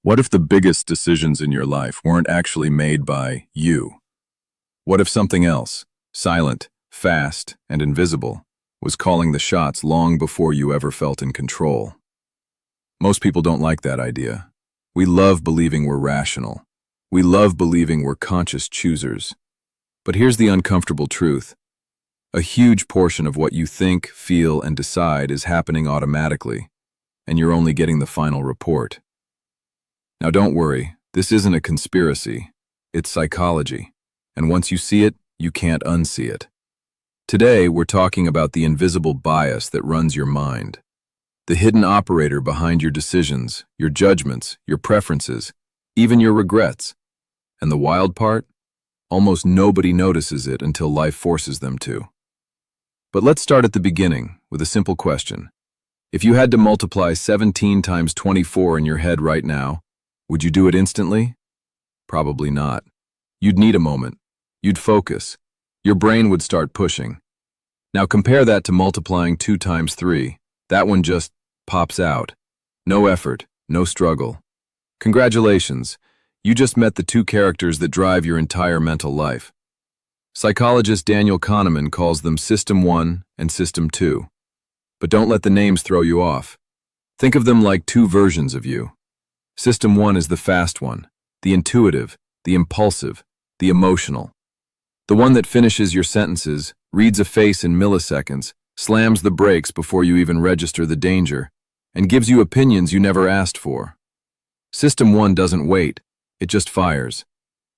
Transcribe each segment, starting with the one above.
What if the biggest decisions in your life weren't actually made by you? What if something else, silent, fast, and invisible, was calling the shots long before you ever felt in control? Most people don't like that idea. We love believing we're rational. We love believing we're conscious choosers. But here's the uncomfortable truth. A huge portion of what you think, feel, and decide is happening automatically, and you're only getting the final report. Now don't worry, this isn't a conspiracy. It's psychology. And once you see it, you can't unsee it. Today, we're talking about the invisible bias that runs your mind. The hidden operator behind your decisions, your judgments, your preferences, even your regrets. And the wild part? Almost nobody notices it until life forces them to. But let's start at the beginning with a simple question. If you had to multiply 17 times 24 in your head right now, would you do it instantly? Probably not. You'd need a moment. You'd focus. Your brain would start pushing. Now compare that to multiplying 2 times 3. That one just pops out. No effort, no struggle. Congratulations, you just met the two characters that drive your entire mental life. Psychologist Daniel Kahneman calls them System 1 and System 2. But don't let the names throw you off. Think of them like two versions of you. System 1 is the fast one, the intuitive, the impulsive, the emotional. The one that finishes your sentences, reads a face in milliseconds, slams the brakes before you even register the danger, and gives you opinions you never asked for. System 1 doesn't wait, it just fires.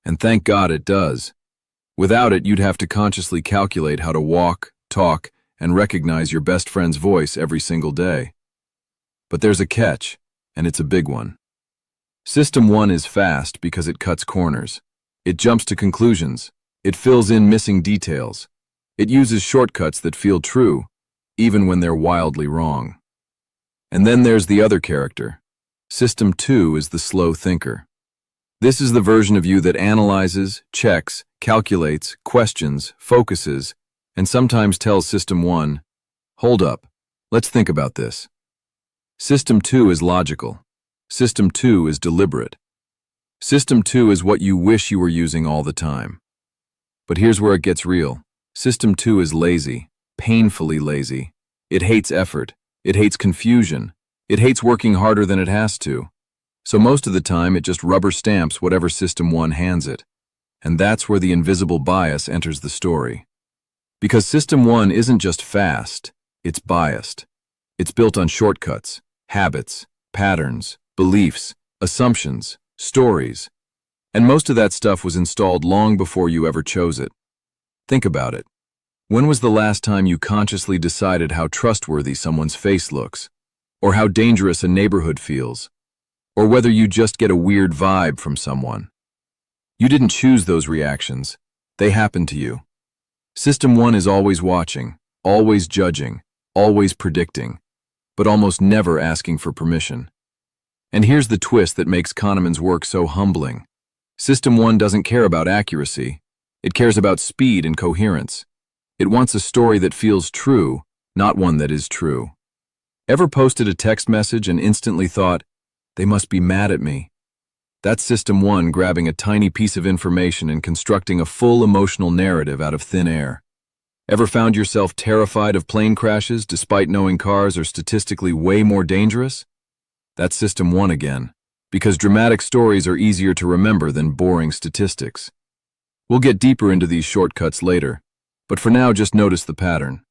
And thank God it does. Without it, you'd have to consciously calculate how to walk, talk, and recognize your best friend's voice every single day. But there's a catch, and it's a big one. System 1 is fast because it cuts corners. It jumps to conclusions. It fills in missing details. It uses shortcuts that feel true, even when they're wildly wrong. And then there's the other character. System 2 is the slow thinker. This is the version of you that analyzes, checks, calculates, questions, focuses, and sometimes tells System 1, "Hold up, let's think about this." System 2 is logical. System 2 is deliberate. System 2 is what you wish you were using all the time. But here's where it gets real. System 2 is lazy, painfully lazy. It hates effort. It hates confusion. It hates working harder than it has to. So most of the time, it just rubber stamps whatever System 1 hands it. And that's where the invisible bias enters the story. Because System 1 isn't just fast, it's biased. It's built on shortcuts, habits, patterns, beliefs, assumptions, stories. And most of that stuff was installed long before you ever chose it. Think about it. When was the last time you consciously decided how trustworthy someone's face looks? Or how dangerous a neighborhood feels? Or whether you just get a weird vibe from someone? You didn't choose those reactions. They happened to you. System 1 is always watching, always judging, always predicting, but almost never asking for permission. And here's the twist that makes Kahneman's work so humbling. System 1 doesn't care about accuracy. It cares about speed and coherence. It wants a story that feels true, not one that is true. Ever posted a text message and instantly thought, "They must be mad at me"? That's System 1 grabbing a tiny piece of information and constructing a full emotional narrative out of thin air. Ever found yourself terrified of plane crashes despite knowing cars are statistically way more dangerous? That's System 1 again, because dramatic stories are easier to remember than boring statistics. We'll get deeper into these shortcuts later, but for now just notice the pattern.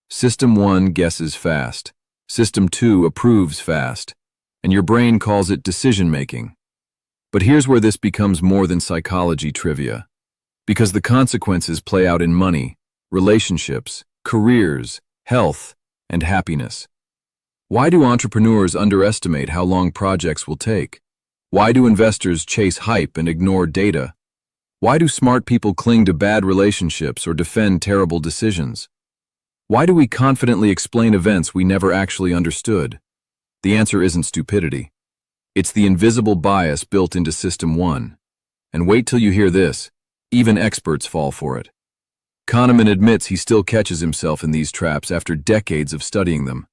System 1 guesses fast. System 2 approves fast, and your brain calls it decision-making. But here's where this becomes more than psychology trivia, because the consequences play out in money, relationships, careers, health, and happiness. Why do entrepreneurs underestimate how long projects will take? Why do investors chase hype and ignore data? Why do smart people cling to bad relationships or defend terrible decisions? Why do we confidently explain events we never actually understood? The answer isn't stupidity. It's the invisible bias built into System 1. And wait till you hear this, even experts fall for it. Kahneman admits he still catches himself in these traps after decades of studying them.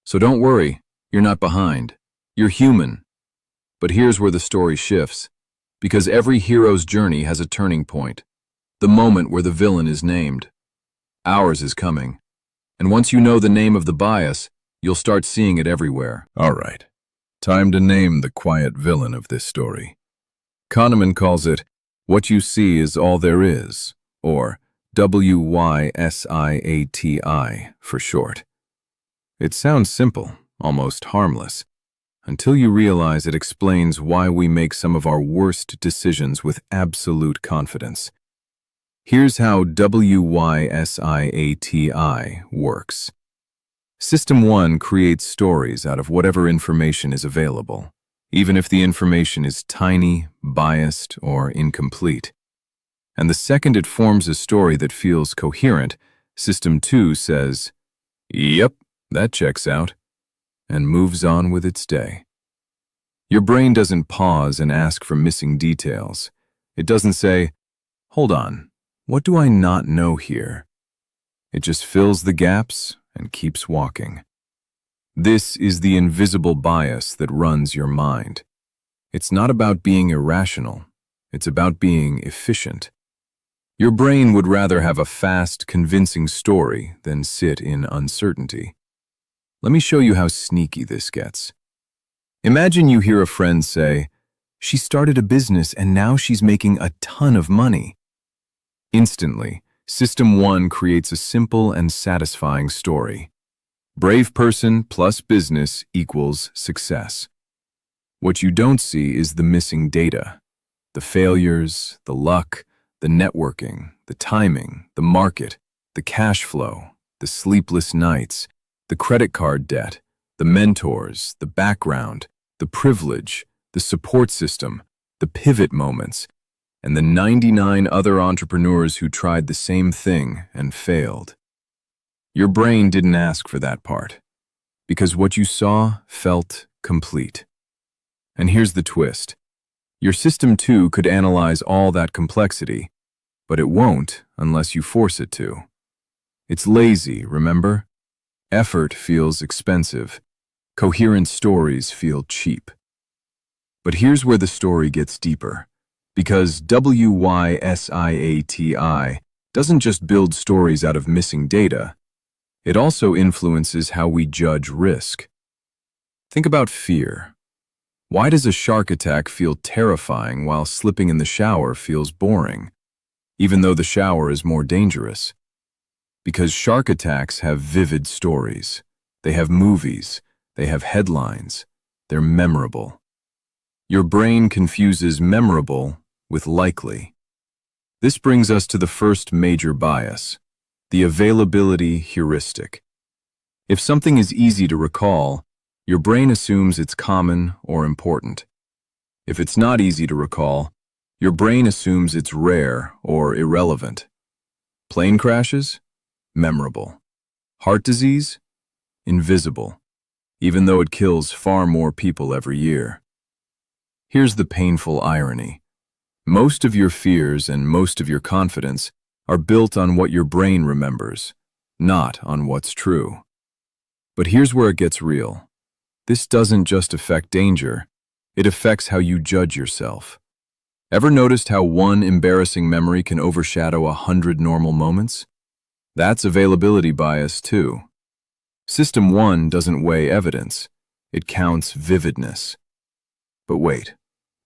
So don't worry, you're not behind. You're human. But here's where the story shifts, because every hero's journey has a turning point, the moment where the villain is named. Ours is coming. And once you know the name of the bias, you'll start seeing it everywhere. All right. Time to name the quiet villain of this story. Kahneman calls it, "What you see is all there is," or WYSIATI for short. It sounds simple, almost harmless, until you realize it explains why we make some of our worst decisions with absolute confidence. Here's how WYSIATI works. System 1 creates stories out of whatever information is available, even if the information is tiny, biased, or incomplete. And the second it forms a story that feels coherent, System 2 says, "Yep, that checks out," and moves on with its day. Your brain doesn't pause and ask for missing details. It doesn't say, "Hold on, what do I not know here?" It just fills the gaps and keeps walking. This is the invisible bias that runs your mind. It's not about being irrational. It's about being efficient. Your brain would rather have a fast, convincing story than sit in uncertainty. Let me show you how sneaky this gets. Imagine you hear a friend say, "She started a business and now she's making a ton of money." Instantly, System 1 creates a simple and satisfying story. Brave person plus business equals success. What you don't see is the missing data, the failures, the luck, the networking, the timing, the market, the cash flow, the sleepless nights, the credit card debt, the mentors, the background, the privilege, the support system, the pivot moments, and the 99 other entrepreneurs who tried the same thing and failed. Your brain didn't ask for that part, because what you saw felt complete. And here's the twist. Your System 2 could analyze all that complexity, but it won't unless you force it to. It's lazy, remember? Effort feels expensive. Coherent stories feel cheap. But here's where the story gets deeper, because WYSIATI doesn't just build stories out of missing data, it also influences how we judge risk. Think about fear. Why does a shark attack feel terrifying while slipping in the shower feels boring, even though the shower is more dangerous? Because shark attacks have vivid stories. They have movies. They have headlines. They're memorable. Your brain confuses memorable with likely. This brings us to the first major bias, the availability heuristic. If something is easy to recall, your brain assumes it's common or important. If it's not easy to recall, your brain assumes it's rare or irrelevant. Plane crashes? Memorable. Heart disease? Invisible, even though it kills far more people every year. Here's the painful irony. Most of your fears and most of your confidence are built on what your brain remembers, not on what's true. But here's where it gets real. This doesn't just affect danger, it affects how you judge yourself. Ever noticed how one embarrassing memory can overshadow 100 normal moments? That's availability bias too. System 1 doesn't weigh evidence, it counts vividness. But wait,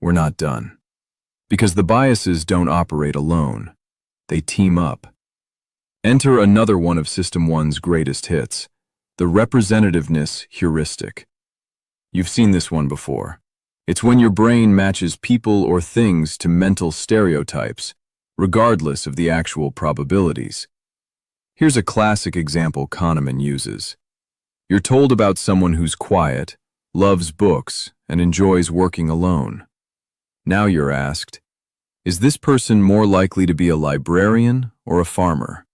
we're not done. Because the biases don't operate alone, they team up. Enter another one of System 1's greatest hits, the representativeness heuristic. You've seen this one before. It's when your brain matches people or things to mental stereotypes, regardless of the actual probabilities. Here's a classic example Kahneman uses. You're told about someone who's quiet, loves books, and enjoys working alone. Now you're asked, is this person more likely to be a librarian or a farmer?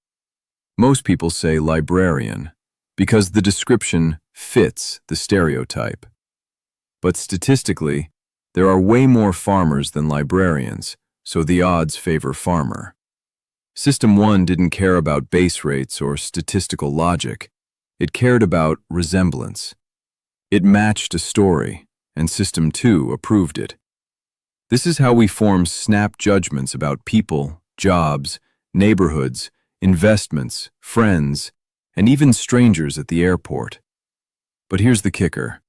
Most people say librarian, because the description fits the stereotype. But statistically, there are way more farmers than librarians, so the odds favor farmer. System 1 didn't care about base rates or statistical logic. It cared about resemblance. It matched a story, and System 2 approved it. This is how we form snap judgments about people, jobs, neighborhoods, investments, friends, and even strangers at the airport. But here's the kicker.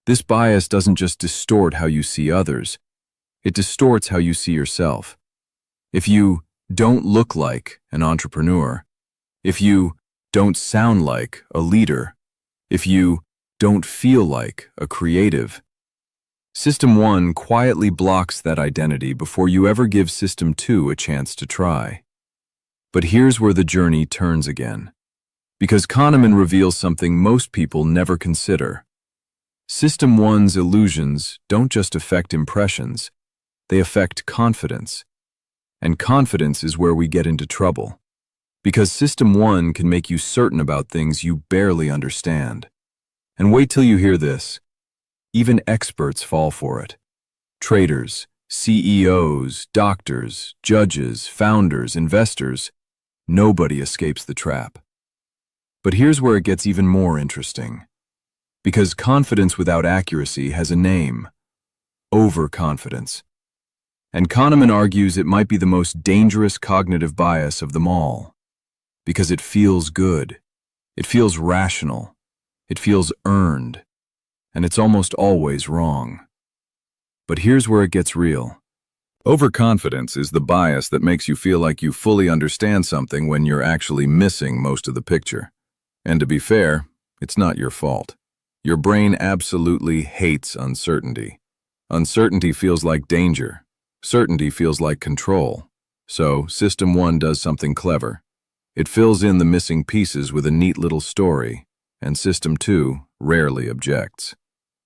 This bias doesn't just distort how you see others, it distorts how you see yourself. If you don't look like an entrepreneur, if you don't sound like a leader, if you don't feel like a creative, System 1 quietly blocks that identity before you ever give System 2 a chance to try. But here's where the journey turns again. Because Kahneman reveals something most people never consider. System 1's illusions don't just affect impressions, they affect confidence. And confidence is where we get into trouble. Because System 1 can make you certain about things you barely understand. And wait till you hear this. Even experts fall for it. Traders, CEOs, doctors, judges, founders, investors, nobody escapes the trap. But here's where it gets even more interesting. Because confidence without accuracy has a name: overconfidence. And Kahneman argues it might be the most dangerous cognitive bias of them all. Because it feels good, it feels rational, it feels earned, and it's almost always wrong. But here's where it gets real. Overconfidence is the bias that makes you feel like you fully understand something when you're actually missing most of the picture. And to be fair, it's not your fault. Your brain absolutely hates uncertainty. Uncertainty feels like danger. Certainty feels like control. So, System 1 does something clever. It fills in the missing pieces with a neat little story, and System 2 rarely objects.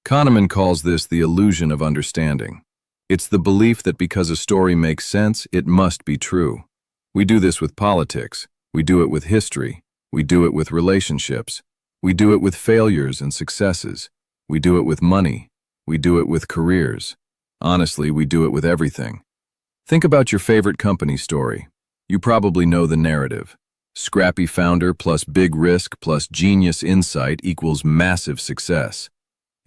Kahneman calls this the illusion of understanding. It's the belief that because a story makes sense, it must be true. We do this with politics. We do it with history. We do it with relationships. We do it with failures and successes. We do it with money. We do it with careers. Honestly, we do it with everything. Think about your favorite company story. You probably know the narrative. Scrappy founder plus big risk plus genius insight equals massive success.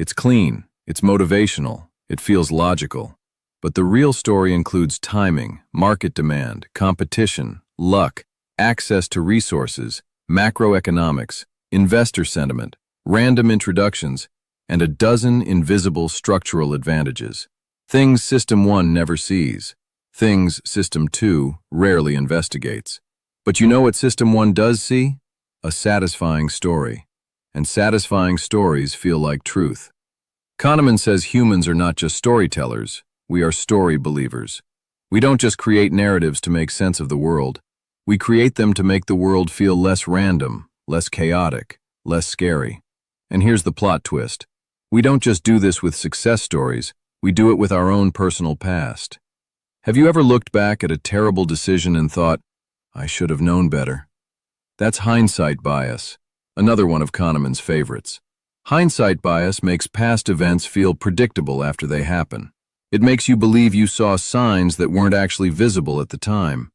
It's clean, it's motivational, it feels logical. But the real story includes timing, market demand, competition, luck, access to resources, macroeconomics, investor sentiment, random introductions, and a dozen invisible structural advantages. Things System 1 never sees. Things System 2 rarely investigates. But you know what System 1 does see? A satisfying story. And satisfying stories feel like truth. Kahneman says humans are not just storytellers, we are story believers. We don't just create narratives to make sense of the world. We create them to make the world feel less random, less chaotic, less scary. And here's the plot twist. We don't just do this with success stories, we do it with our own personal past. Have you ever looked back at a terrible decision and thought, I should have known better? That's hindsight bias, another one of Kahneman's favorites. Hindsight bias makes past events feel predictable after they happen. It makes you believe you saw signs that weren't actually visible at the time.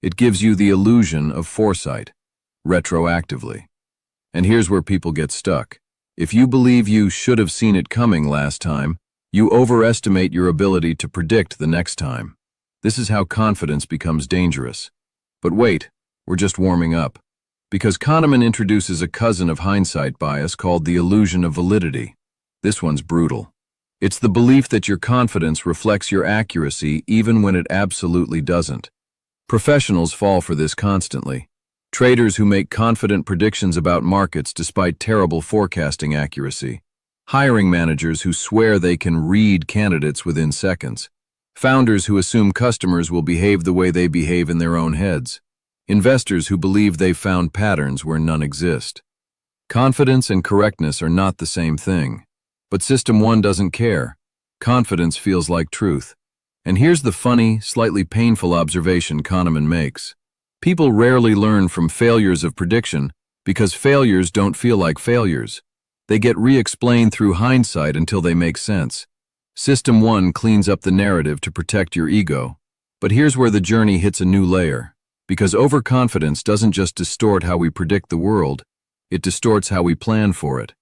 It gives you the illusion of foresight, retroactively. And here's where people get stuck. If you believe you should have seen it coming last time, you overestimate your ability to predict the next time. This is how confidence becomes dangerous. But wait, we're just warming up. Because Kahneman introduces a cousin of hindsight bias called the illusion of validity. This one's brutal. It's the belief that your confidence reflects your accuracy even when it absolutely doesn't. Professionals fall for this constantly. Traders who make confident predictions about markets despite terrible forecasting accuracy. Hiring managers who swear they can read candidates within seconds. Founders who assume customers will behave the way they behave in their own heads. Investors who believe they've found patterns where none exist. Confidence and correctness are not the same thing. But System 1 doesn't care. Confidence feels like truth. And here's the funny, slightly painful observation Kahneman makes. People rarely learn from failures of prediction because failures don't feel like failures. They get re-explained through hindsight until they make sense. System 1 cleans up the narrative to protect your ego. But here's where the journey hits a new layer. Because overconfidence doesn't just distort how we predict the world, it distorts how we plan for it.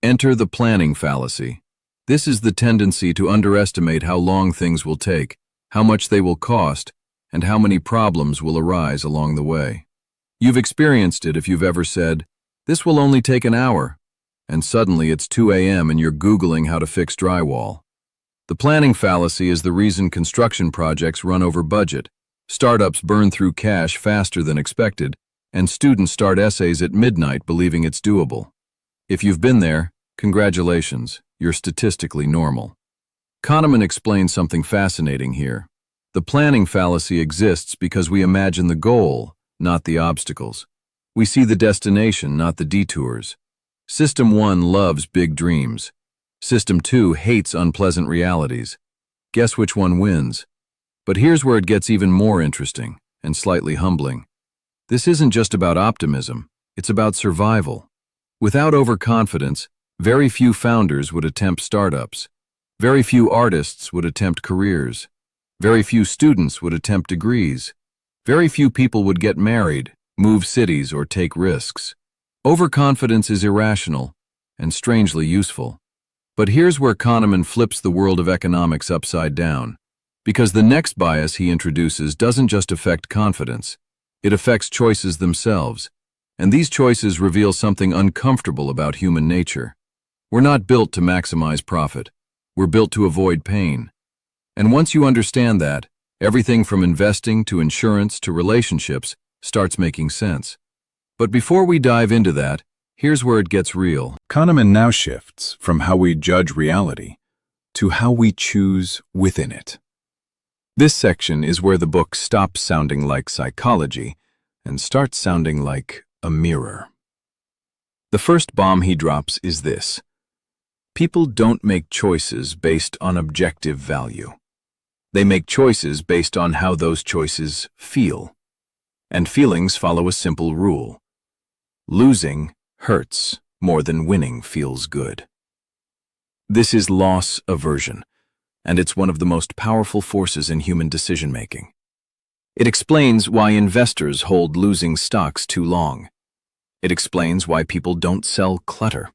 Enter the planning fallacy. This is the tendency to underestimate how long things will take, how much they will cost, and how many problems will arise along the way. You've experienced it if you've ever said, "This will only take an hour," and suddenly it's 2 a.m. and you're Googling how to fix drywall. The planning fallacy is the reason construction projects run over budget, startups burn through cash faster than expected, and students start essays at midnight believing it's doable. If you've been there, congratulations, you're statistically normal. Kahneman explains something fascinating here. The planning fallacy exists because we imagine the goal, not the obstacles. We see the destination, not the detours. System 1 loves big dreams. System 2 hates unpleasant realities. Guess which one wins? But here's where it gets even more interesting and slightly humbling. This isn't just about optimism, it's about survival. Without overconfidence, very few founders would attempt startups. Very few artists would attempt careers. Very few students would attempt degrees. Very few people would get married, move cities, or take risks. Overconfidence is irrational and strangely useful. But here's where Kahneman flips the world of economics upside down. Because the next bias he introduces doesn't just affect confidence, it affects choices themselves. And these choices reveal something uncomfortable about human nature. We're not built to maximize profit. We're built to avoid pain. And once you understand that, everything from investing to insurance to relationships starts making sense. But before we dive into that, here's where it gets real. Kahneman now shifts from how we judge reality to how we choose within it. This section is where the book stops sounding like psychology and starts sounding like a mirror. The first bomb he drops is this: people don't make choices based on objective value. They make choices based on how those choices feel. And feelings follow a simple rule. Losing hurts more than winning feels good. This is loss aversion, and it's one of the most powerful forces in human decision-making. It explains why investors hold losing stocks too long. It explains why people don't sell clutter.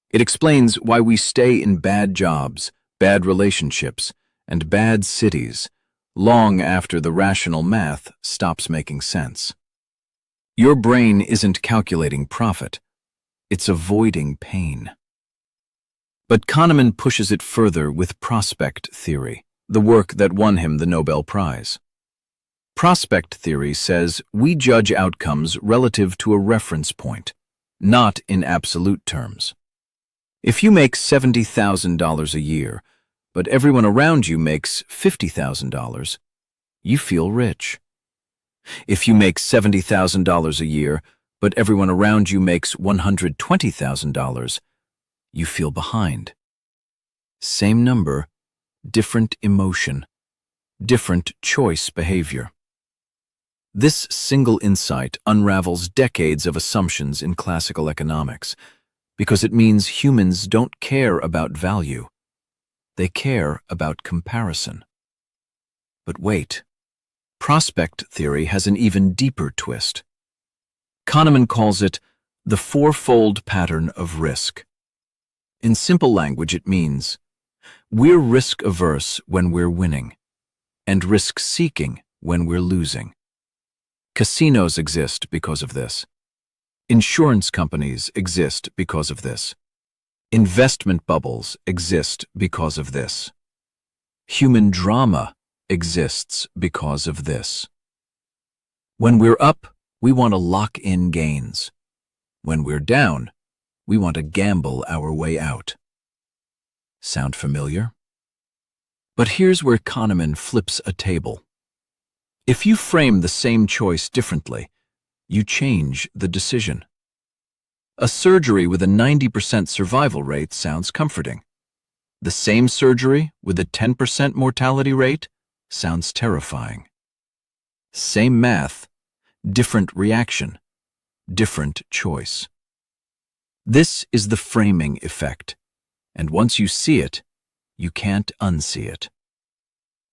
It explains why we stay in bad jobs, bad relationships, and bad cities long after the rational math stops making sense. Your brain isn't calculating profit, it's avoiding pain. But Kahneman pushes it further with prospect theory, the work that won him the Nobel Prize. Prospect theory says we judge outcomes relative to a reference point, not in absolute terms. If you make $70,000 a year, but everyone around you makes $50,000, you feel rich. If you make $70,000 a year, but everyone around you makes $120,000, you feel behind. Same number, different emotion, different choice behavior. This single insight unravels decades of assumptions in classical economics, because it means humans don't care about value. They care about comparison. But wait, prospect theory has an even deeper twist. Kahneman calls it the fourfold pattern of risk. In simple language, it means we're risk-averse when we're winning, and risk-seeking when we're losing. Casinos exist because of this. Insurance companies exist because of this. Investment bubbles exist because of this. Human drama exists because of this. When we're up, we want to lock in gains. When we're down, we want to gamble our way out. Sound familiar? But here's where Kahneman flips a table. If you frame the same choice differently, you change the decision. A surgery with a 90% survival rate sounds comforting. The same surgery with a 10% mortality rate sounds terrifying. Same math, different reaction, different choice. This is the framing effect, and once you see it, you can't unsee it.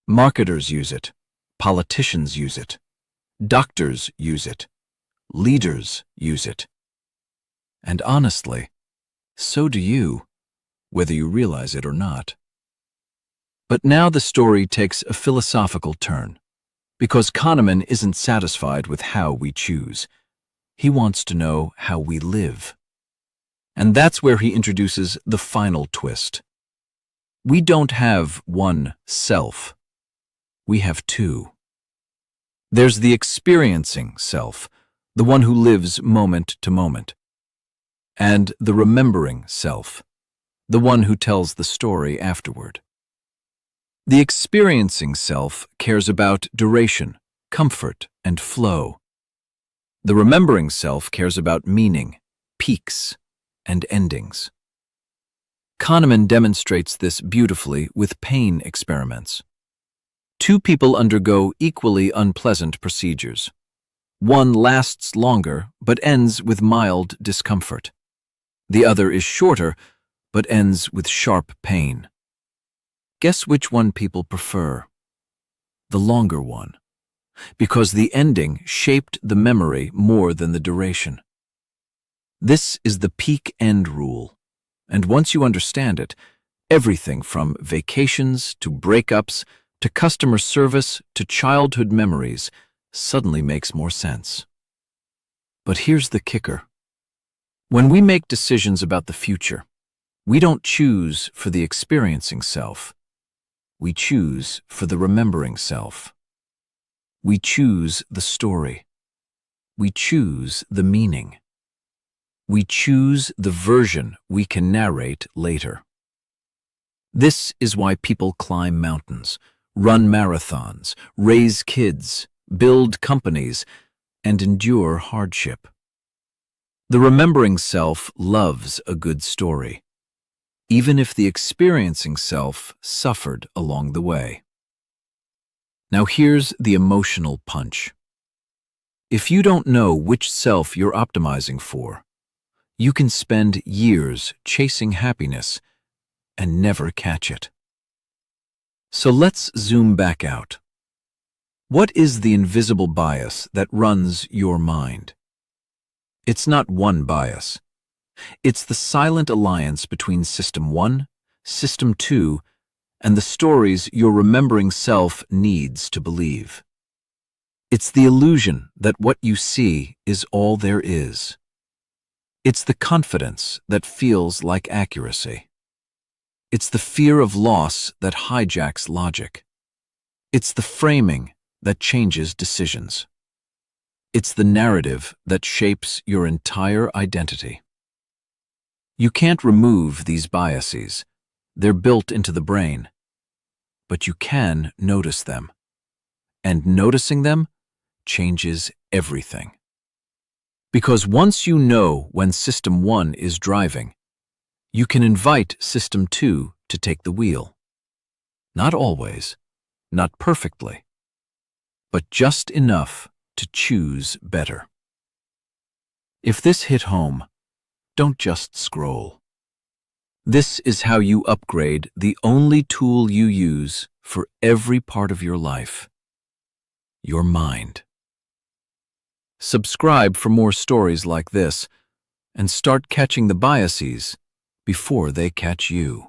Marketers use it, politicians use it, doctors use it, leaders use it. And honestly, so do you. whether you realize it or not. But now the story takes a philosophical turn, because Kahneman isn't satisfied with how we choose. He wants to know how we live. And that's where he introduces the final twist. We don't have one self. We have two. There's the experiencing self, the one who lives moment to moment, and the remembering self, the one who tells the story afterward. The experiencing self cares about duration, comfort, and flow. The remembering self cares about meaning, peaks, and endings. Kahneman demonstrates this beautifully with pain experiments. Two people undergo equally unpleasant procedures. One lasts longer but ends with mild discomfort. The other is shorter but ends with sharp pain. Guess which one people prefer? The longer one, because the ending shaped the memory more than the duration. This is the peak-end rule, and once you understand it, everything from vacations to breakups to customer service to childhood memories suddenly makes more sense. But here's the kicker. When we make decisions about the future, we don't choose for the experiencing self. We choose for the remembering self. We choose the story. We choose the meaning. We choose the version we can narrate later. This is why people climb mountains, run marathons, raise kids, build companies, and endure hardship. The remembering self loves a good story, even if the experiencing self suffered along the way. Now here's the emotional punch. If you don't know which self you're optimizing for, you can spend years chasing happiness and never catch it. So let's zoom back out. What is the invisible bias that runs your mind? It's not one bias. It's the silent alliance between System 1, System 2, and the stories your remembering self needs to believe. It's the illusion that what you see is all there is. It's the confidence that feels like accuracy. It's the fear of loss that hijacks logic. It's the framing that changes decisions. It's the narrative that shapes your entire identity. You can't remove these biases. They're built into the brain. But you can notice them. And noticing them changes everything. Because once you know when System 1 is driving, you can invite System 2 to take the wheel. Not always, not perfectly, but just enough to choose better. If this hit home, don't just scroll. This is how you upgrade the only tool you use for every part of your life: your mind. Subscribe for more stories like this, and start catching the biases before they catch you.